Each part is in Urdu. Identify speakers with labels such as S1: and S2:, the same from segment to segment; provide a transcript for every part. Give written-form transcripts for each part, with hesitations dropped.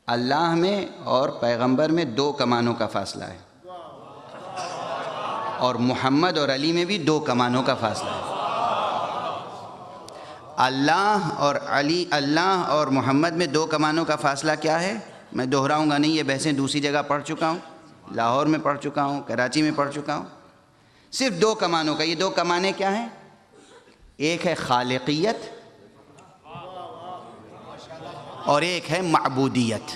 S1: اللہ میں اور پیغمبر میں 2 کمانوں کا فاصلہ ہے، اور محمد اور علی میں بھی 2 کمانوں کا فاصلہ ہے۔ اللہ اور محمد میں 2 کمانوں کا فاصلہ کیا ہے؟ میں دہراؤں گا نہیں، یہ بحثیں دوسری جگہ پڑھ چکا ہوں، لاہور میں پڑھ چکا ہوں، کراچی میں پڑھ چکا ہوں۔ صرف 2 کمانوں کا، یہ 2 کمانیں کیا ہیں؟ ایک ہے خالقیت اور ایک ہے معبودیت۔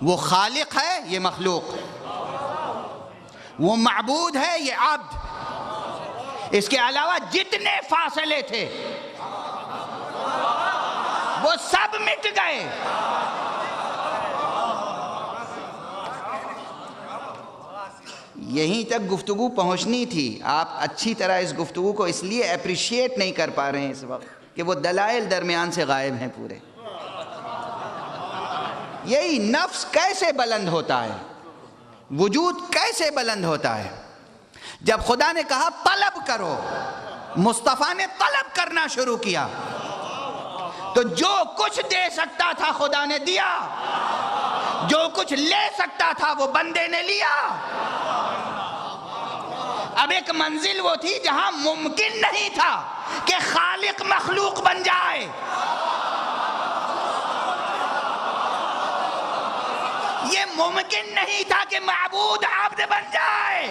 S1: وہ خالق ہے، یہ مخلوق، وہ معبود ہے، یہ عبد۔ اس کے علاوہ جتنے فاصلے تھے وہ سب مٹ گئے۔ یہیں تک گفتگو پہنچنی تھی۔ آپ اچھی طرح اس گفتگو کو اس لیے اپریشیٹ نہیں کر پا رہے ہیں اس وقت کہ وہ دلائل درمیان سے غائب ہیں پورے۔ یہی نفس کیسے بلند ہوتا ہے، وجود کیسے بلند ہوتا ہے؟ جب خدا نے کہا طلب کرو، مصطفیٰ نے طلب کرنا شروع کیا، تو جو کچھ دے سکتا تھا خدا نے دیا، جو کچھ لے سکتا تھا وہ بندے نے لیا۔ اب ایک منزل وہ تھی جہاں ممکن نہیں تھا کہ خالق مخلوق بن جائے۔ یہ ممکن نہیں تھا کہ معبود عبد بن جائے۔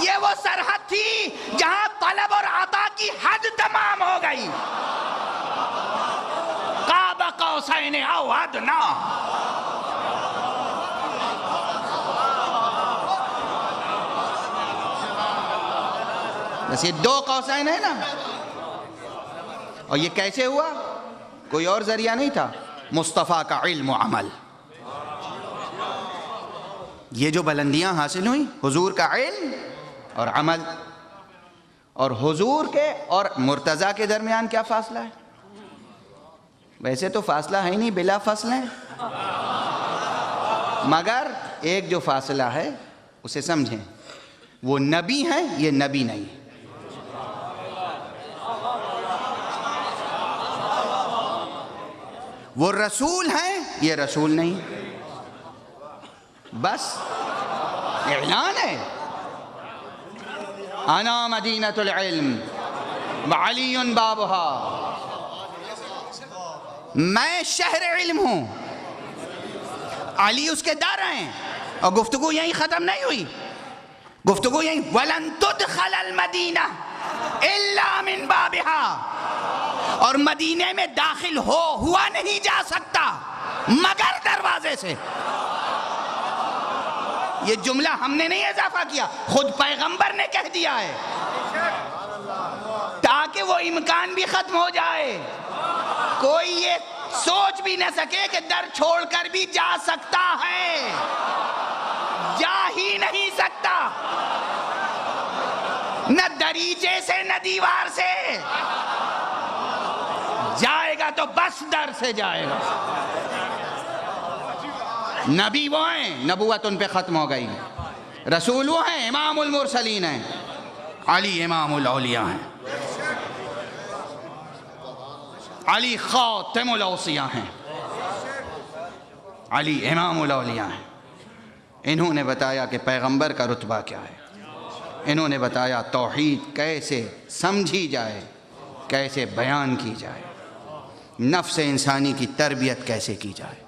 S1: یہ وہ سرحد تھی جہاں طلب اور عطا کی حد تمام ہو گئی۔ قاب قوسین او ادنی۔ بس یہ 2 قوسین ہے نا۔ اور یہ کیسے ہوا؟ کوئی اور ذریعہ نہیں تھا، مصطفیٰ کا علم و عمل۔ یہ جو بلندیاں حاصل ہوئیں، حضور کا علم اور عمل۔ اور حضور کے اور مرتضیٰ کے درمیان کیا فاصلہ ہے؟ ویسے تو فاصلہ ہے ہی نہیں، بلا فاصلہ ہے، مگر ایک جو فاصلہ ہے اسے سمجھیں، وہ نبی ہیں، یہ نبی نہیں۔ وہ رسول ہیں، یہ رسول نہیں۔ بس اعلان ہے، انا مدینۃ العلم وعلی بابھا، میں شہر علم ہوں، علی اس کے در ہیں۔ اور گفتگو یہیں ختم نہیں ہوئی، گفتگو یہیں وَلَن تُدْخَلَ الْمَدِينَةَ إِلَّا مِن بَابِهَا، اور مدینے میں داخل ہوا نہیں جا سکتا مگر دروازے سے۔ یہ جملہ ہم نے نہیں اضافہ کیا، خود پیغمبر نے کہہ دیا ہے، تاکہ وہ امکان بھی ختم ہو جائے، کوئی یہ سوچ بھی نہ سکے کہ در چھوڑ کر بھی جا سکتا ہے۔ جا ہی نہیں سکتا، نہ دریچے سے نہ دیوار سے، جائے گا تو بس در سے جائے گا۔ نبی وہ ہیں، نبوت ان پہ ختم ہو گئی، رسول وہ ہیں، امام المرسلین ہیں، علی امام الاولیاء ہیں، علی خاتم الاوصیاء ہیں، علی امام الاولیاء ہیں۔ انہوں نے بتایا کہ پیغمبر کا رتبہ کیا ہے، انہوں نے بتایا توحید کیسے سمجھی جائے، کیسے بیان کی جائے، نفس انسانی کی تربیت کیسے کی جائے۔